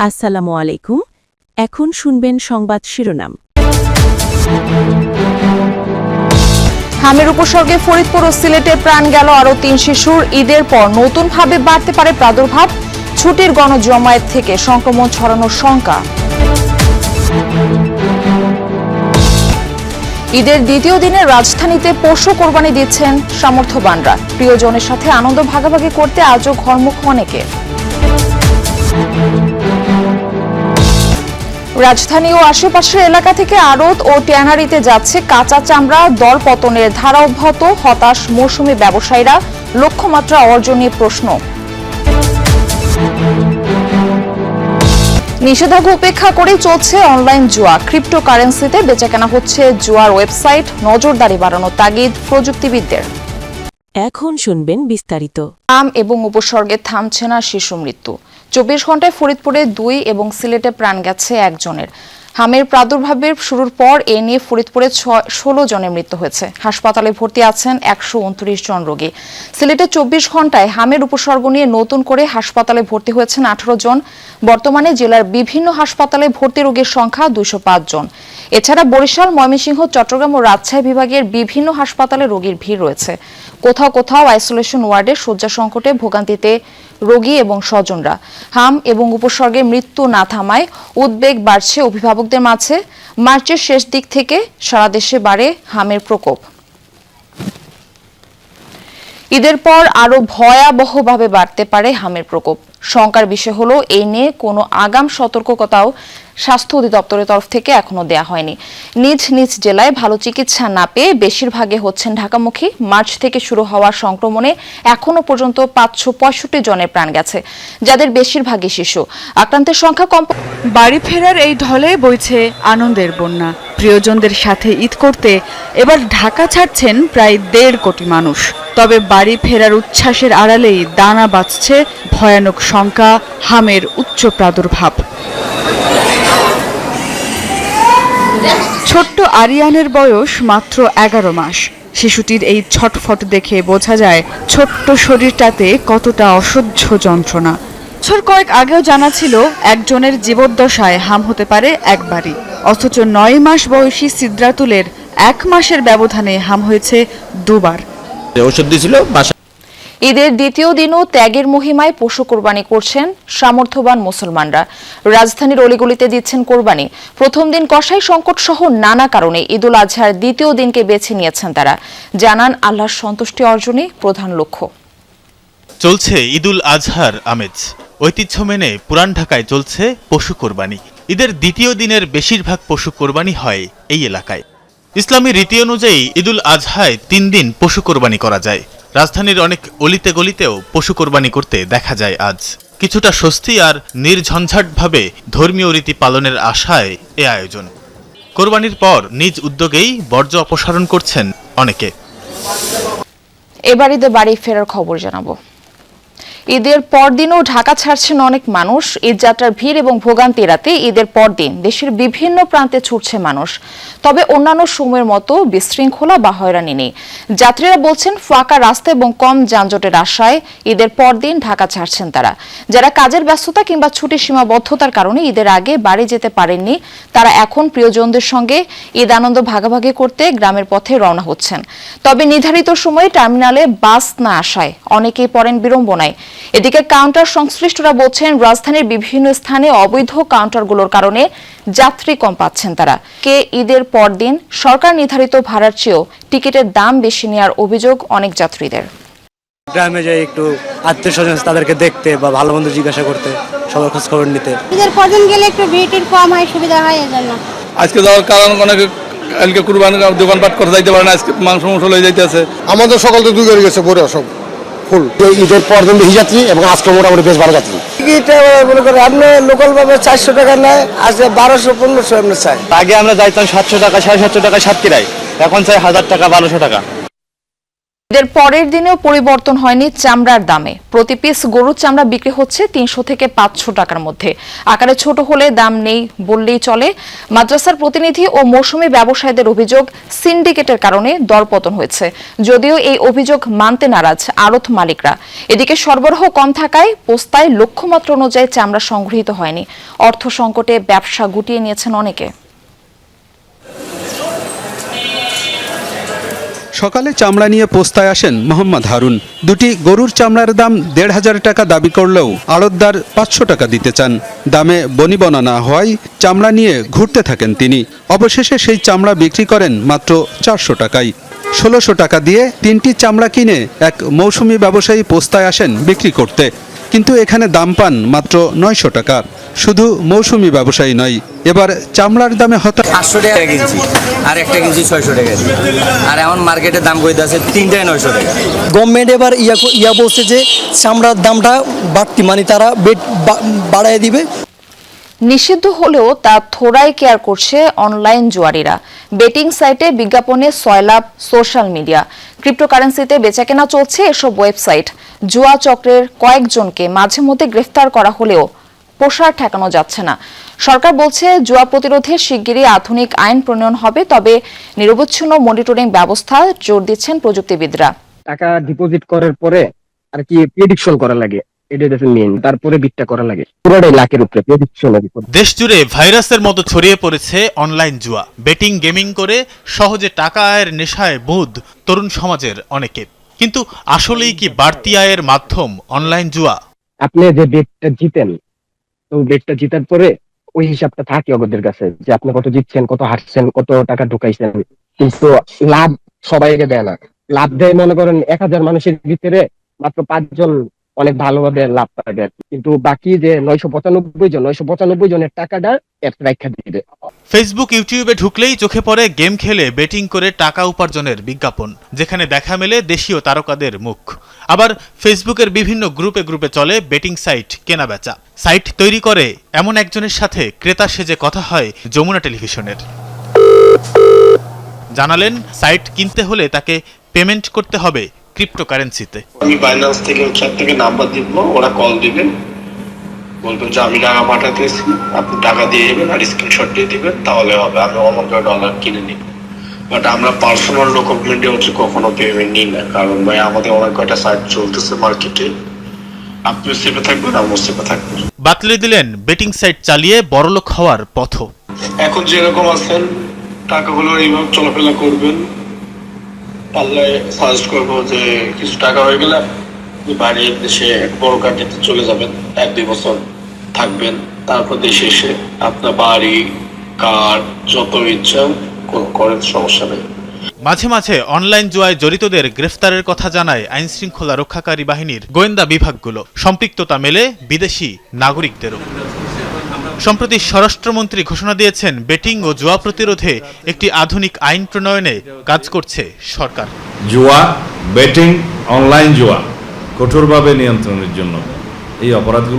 আসসালামু আলাইকুম। এখন শুনবেন সংবাদ শিরোনাম। হামের উপসর্গে ফরিদপুর ও সিলেটে প্রাণ গেল আরও ৩ শিশুর। ঈদের পর নতুনভাবে বাড়তে পারে প্রাদুর্ভাব, ছুটির গণজমায়েত থেকে সংক্রমণ ছড়ানোর শঙ্কা। ঈদের দ্বিতীয় দিনে রাজধানীতে পশু কোরবানি দিচ্ছেন সামর্থ্যবানরা। প্রিয়জনের সাথে আনন্দ ভাগাভাগি করতে আজও ঘরমুখ অনেকে। রাজধানী ও আশেপাশের এলাকা থেকে আড়ত ও ট্যানারিতে যাচ্ছে কাঁচা চামড়া। দর পতনের ধারা অব্যাহত, হতাশ মৌসুমী ব্যবসায়ীরা। লক্ষ্যমাত্রা অর্জনে প্রশ্ন। নিষেধাজ্ঞা উপেক্ষা করেই চলছে অনলাইন জুয়া। ক্রিপ্টোকারেন্সিতে বেচাকেনা হচ্ছে জুয়ার ওয়েবসাইট। নজরদারি বাড়ানোর তাগিদ প্রযুক্তিবিদদের। এখন শুনবেন বিস্তারিত। হাম এবং উপসর্গে থামছে না শিশু মৃত্যু। ২৪ ঘন্টায় ফরিদপুরে ২ এবং সিলেটে প্রাণ গেছে একজনের। হামের প্রাদুর্ভাবের শুরুর পর এ নিয়ে ফরিদপুরে ১৬ জনের মৃত্যু হয়েছে। হাসপাতালে ভর্তি আছেন ১২৯ জন রোগী। সিলেটে ২৪ ঘন্টায় হামের উপসর্গ নিয়ে নতুন করে হাসপাতালে ভর্তি হয়েছেন ১৮ জন। বর্তমানে জেলার বিভিন্ন হাসপাতালে ভর্তি রোগীর সংখ্যা ২০৫ জন। এছাড়া বরিশাল, ময়মনসিংহ, চট্টগ্রাম ও রাজশাহী বিভাগের বিভিন্ন হাসপাতালে রোগীর ভিড় রয়েছে। কোথাও কোথাও আইসোলেশন ওয়ার্ডে শয্যা সংকটে ভোগান্তিতে রোগী এবং স্বজনরা। হাম এবং উপসর্গে মৃত্যু না থামায় উদ্বেগ বাড়ছে অভিভাবকদের মাঝে। মার্চের শেষ দিক থেকে সারা দেশে বাড়ে হামের প্রকোপ। ঈদের পর আরও ভয়াবহভাবে বাড়তে পারে হামের প্রকোপ। শঙ্কার বিষয় হলো এই নিয়ে কোনো আগাম সতর্কতাও স্বাস্থ্য অধিদপ্তরের তরফ থেকে এখনো দেয়া হয়নি। নিজ নিজ জেলায় ভালো চিকিৎসা না পেয়ে বেশিরভাগে হচ্ছেন ঢাকামুখী। মার্চ থেকে শুরু হওয়া সংক্রমণে এখনো পর্যন্ত ৫৬৫ জনের প্রাণ গেছে, যাদের বেশিরভাগই শিশু। আক্রান্তের সংখ্যা কম। বাড়ি ফেরার এই ঢলে বইছে আনন্দের বন্যা। প্রিয়জনদের সাথে ঈদ করতে এবার ঢাকা ছাড়ছেন প্রায় ১.৫ কোটি মানুষ। তবে বাড়ি ফেরার উচ্ছ্বাসের আড়ালেই দানা বাঁধছে ভয়ানক শঙ্কা, হামের উচ্চ প্রাদুর্ভাব। ছোট্ট আরিয়ানের বয়স মাত্র ১১ মাস। শিশুটির এই ছটফট দেখে বোঝা যায় ছোট্ট শরীরটাতে কতটা অসহ্য যন্ত্রণা। বছর কয়েক আগেও জানা ছিল একজনের জীবদ্দশায় হাম হতে পারে একবারই, অথচ ৯ মাস বয়সী সিদ্রাতুলের ১ মাসের ব্যবধানে হাম হয়েছে ২ বার। ঈদের দ্বিতীয় দিনও ত্যাগের মহিমায় পশু কোরবানি করছেন সামর্থ্যবান মুসলমানরা। রাজধানীর অলিগলিতে দিচ্ছেন কোরবানি। প্রথম দিন কসাই সংকট সহ নানা কারণে ঈদুল আজহার দ্বিতীয় দিনকে বেছে নিয়েছেন তারা। জানান আল্লাহর সন্তুষ্টি অর্জনই প্রধান লক্ষ্য। চলছে ঈদুল আজহার আমেজ। ঐতিহ্য মেনে পুরান ঢাকায় চলছে পশু কোরবানি। ঈদের দ্বিতীয় দিনের বেশিরভাগ পশু কোরবানি হয় এই এলাকায়। ইসলামী রীতি অনুযায়ী ঈদুল আজহায় ৩ দিন পশু কোরবানি করা যায়। রাজধানীর অনেক অলিতে গলিতেও পশু কোরবানি করতে দেখা যায় আজ। কিছুটা স্বস্তি আর নির্ঝঞ্ঝাটভাবে ধর্মীয় রীতি পালনের আশায় এ আয়োজন। কোরবানির পর নিজ উদ্যোগেই বর্জ্য অপসারণ করছেন অনেকে। এবার ঈদে বাড়ি ফেরার খবর জানাবো। ঈদের পরদিনও ঢাকা ছাড়ছেন অনেক মানুষ। ঈদযাত্রার ভিড় এবং ভোগান্তি এড়াতে ঈদের পরদিন দেশের বিভিন্ন প্রান্তে ছুটছে মানুষ। তবে অন্যান্য সময়ের মতো বিশৃঙ্খলা বা হয়রানি নেই। যাত্রীরা বলছেন ফাঁকা রাস্তা এবং কম যানজটের আশায় ঈদের পরদিন ঢাকা ছাড়ছেন তারা। যারা কাজের ব্যস্ততা কিংবা ছুটির সীমাবদ্ধতার কারণে ঈদের আগে বাড়ি যেতে পারেননি, তারা এখন প্রিয়জনদের সঙ্গে ঈদ আনন্দ ভাগাভাগি করতে গ্রামের পথে রওনা হচ্ছেন। তবে নির্ধারিত সময়ে টার্মিনালে বাস না আসায় অনেকেই পড়েন বিড়ম্বনায়। এদিকে কাউন্টার সংশ্লিষ্টরা বলছেন রাজধানীর বিভিন্ন স্থানে অবৈধ কাউন্টারগুলোর কারণে যাত্রী কম পাচ্ছেন তারা। ঈদের পরদিন সরকার নির্ধারিত ভাড়ার চেয়েও টিকিটের দাম বেশি নেওয়ার অভিযোগ অনেক যাত্রীদের। গ্রামে যাই একটু আত্মীয় স্বজন তাদেরকে দেখতে বা ভালো মন্দ জিজ্ঞাসা করতে, সবার খোঁজ খবর নিতে। ঈদের পরদিন গেলে একটু ভিড় কম হয়, সুবিধা হয় এজন্য। আজকে যাওয়ার কারণ অনেকে কালকে কুরবানির দোকানপাট করে যাইতে পারে না, আজকে মাংস লয়ে যাইতেছে। আমাদের সকাল তো 2 গাড়ি গেছে বড় সব ফুল। ঈদের পর দিন বেশি যাত্রী এবং আজকে মোটামুটি বেশ ভালো যাত্রী। টিকিট মনে করেন আপনি লোকাল ভাবে ৪০০ টাকা নেয়, আজকে ১২০০-১৫০০ আপনি চাই। আগে আমরা যাইতাম ৭০০ টাকা ৭৫০ টাকা সাতক্ষীরায়, এখন চাই ১০০০ টাকা ১২০০ টাকা। ঈদের পরের দিনেও পরিবর্তন হয়নি চামড়ার দামে। প্রতি পিস গরুর চামড়া বিক্রি হচ্ছে 300 থেকে 500 টাকার মধ্যে। আকারে ছোট হলে দাম নেই বললেই চলে। মাদ্রাসার প্রতিনিধি ও মৌসুমী ব্যবসায়ীদের অভিযোগ, সিন্ডিকেটের কারণে দরপতন হয়েছে। যদিও এই অভিযোগ মানতে নারাজ আড়ত মালিকরা। এদিকে সরবরাহ কম থাকায় পোস্তায় লক্ষ্যমাত্রা অনুযায়ী চামড়া সংগৃহীত হয়নি। অর্থ সংকটে ব্যবসা গুটিয়ে নিয়েছেন অনেকে। সকালে চামড়া নিয়ে পোস্তায় আসেন মোহাম্মদ হারুন। দুটি গরুর চামড়ার দাম ১৫০০ টাকা দাবি করলেও আড়তদার ৫০০ টাকা দিতে চান। দামে বনিবনা না হওয়ায় চামড়া নিয়ে ঘুরতে থাকেন তিনি। অবশেষে সেই চামড়া বিক্রি করেন মাত্র ৪০০ টাকায়। ১৬০০ টাকা দিয়ে ৩টি চামড়া কিনে এক মৌসুমি ব্যবসায়ী পোস্তায় আসেন বিক্রি করতে, কিন্তু এখানে দাম পান মাত্র ৯০০ টাকা। শুধু মৌসুমি ব্যবসায়ী নয়, এবার চামড়ার দামে ৮০০ টাকা কিনছি, আর একটা কিনছি ৬০০ টাকা, আর এমন মার্কেটের দাম কইতে আছে ৩টায় ৯০০ টাকা। গভর্নমেন্ট এবার ইয়া বলছে যে চামড়ার দামটা বাড়তি, মানে তারা বেট বাড়ায় দিবে। নিষিদ্ধ হলেও তা থোড়াই কেয়ার করছে অনলাইন জুয়ারিরা। বেটিং সাইটে বিজ্ঞাপনে সয়লাভ সোশ্যাল মিডিয়া, ক্রিপ্টোকারেন্সিতে বেচাকেনা চলছে এসব ওয়েবসাইট। জুয়া চক্রের কয়েকজনকে মাঝে মধ্যে গ্রেফতার করা হলেও প্রসার ঠেকানো যাচ্ছে না। সরকার বলছে জুয়া প্রতিরোধে শিগগিরই আধুনিক আইন প্রণয়ন হবে, তবে নিরবচ্ছিন্ন মনিটরিং ব্যবস্থা জোর দিচ্ছেন প্রযুক্তিবিদরা। টাকা ডিপোজিট করার পরে আর কি প্রেডিকশন করা লাগে, এটা মেইন, তারপরে বিটটা করা লাগে, পুরোটাই লাখের উপরে প্রেডিকশন। দেশ জুড়ে ভাইরাসের মতো ছড়িয়ে পড়েছে অনলাইন জুয়া। বেটিং গেমিং করে সহজে টাকা আয়ের নেশায় বুঁদ তরুণ সমাজের অনেকে। কিন্তু আসলেই কি বাড়তি আয়ের মাধ্যম অনলাইন জুয়া? আপনি যে বেটটা জিতেন, তো বেটটা জিতার পরে ওই হিসাবটা থাকে ওদের কাছে যে আপনি কত জিতছেন, কত হারছেন, কত টাকা ঢুকাইছেন, কিন্তু লাভ সবাইকে দেয় না। লাভ দেয় মনে করেন 1000 মানুষের ভিতরে মাত্র 5 জন অনেক ভালোভাবে লাভ পাবে, কিন্তু বাকি যে 995 জনের টাকাটা রাখা দিবে। ফেসবুক, ইউটিউবে ঢুকলেই চোখে পড়ে গেম খেলে বেটিং করে টাকা উপার্জনের বিজ্ঞাপন, যেখানে দেখা মেলে দেশীয় তারকাদের মুখ। আবার ফেসবুকের বিভিন্ন গ্রুপে গ্রুপে চলে বেটিং সাইট কেনা বেচা। সাইট তৈরি করে এমন একজনের সাথে ক্রেতা সেজে কথা হয় যমুনা টেলিভিশনের। জানালেন সাইট কিনতে হলে তাকে পেমেন্ট করতে হবে ক্রিপ্টোকারেন্সিতে। আমি বাইন্যান্স থেকে আপনাকে নাম্বার দিব, ওরা কল দিবেন, বলবেন যে আমি টাকা পাঠাতেছি, আপনি টাকা দিয়ে দেবেন আর স্ক্রিনশট দিয়ে দিবেন, তাহলে হবে। আমি অমুক ডলার কিনে নিব। বাট আমরা পার্সোনাল ডকুমেন্টে হচ্ছে কখনো পেমেন্ট নিই না, কারণ ভাই আমাদের অনেক কয়টা সাইট চলতেছে মার্কেটে, আপনিও সেফে থাকবেন, আমিও সেফে থাকবেন। বাতলে দিলেন বেটিং সাইট চালিয়ে বড়লোক হওয়ার পথ। এখন যেরকম আছেন টাকাগুলো এইভাবে চলাফেরা করবেন। পারলে সাজেস্ট করবো যে কিছু টাকা হয়ে গেলে বাইরের দেশে বড় কান্ট্রিতে চলে যাবেন, 1-2 বছর থাকবেন, তারপর দেশে এসে আপনার বাড়ি কার যত ইচ্ছা করেন, সমস্যা নেই। মাঝে মাঝে অনলাইন জুয়ায় জড়িতদের গ্রেফতারের কথা জানায় আইন শৃঙ্খলা রক্ষাকারী বাহিনীর গোয়েন্দা বিভাগগুলো। সম্পৃক্ততা মেলে বিদেশি নাগরিকদেরও। সম্প্রতি স্বরাষ্ট্রমন্ত্রী ঘোষণা দিয়েছেন বেটিং ও জুয়া প্রতিরোধে একটি আধুনিক আইন প্রণয়নে কাজ করছে সরকার। জুয়া, বেটিং, অনলাইন জুয়া কঠোরভাবে নিয়ন্ত্রণের জন্য এই অপরাধগুলো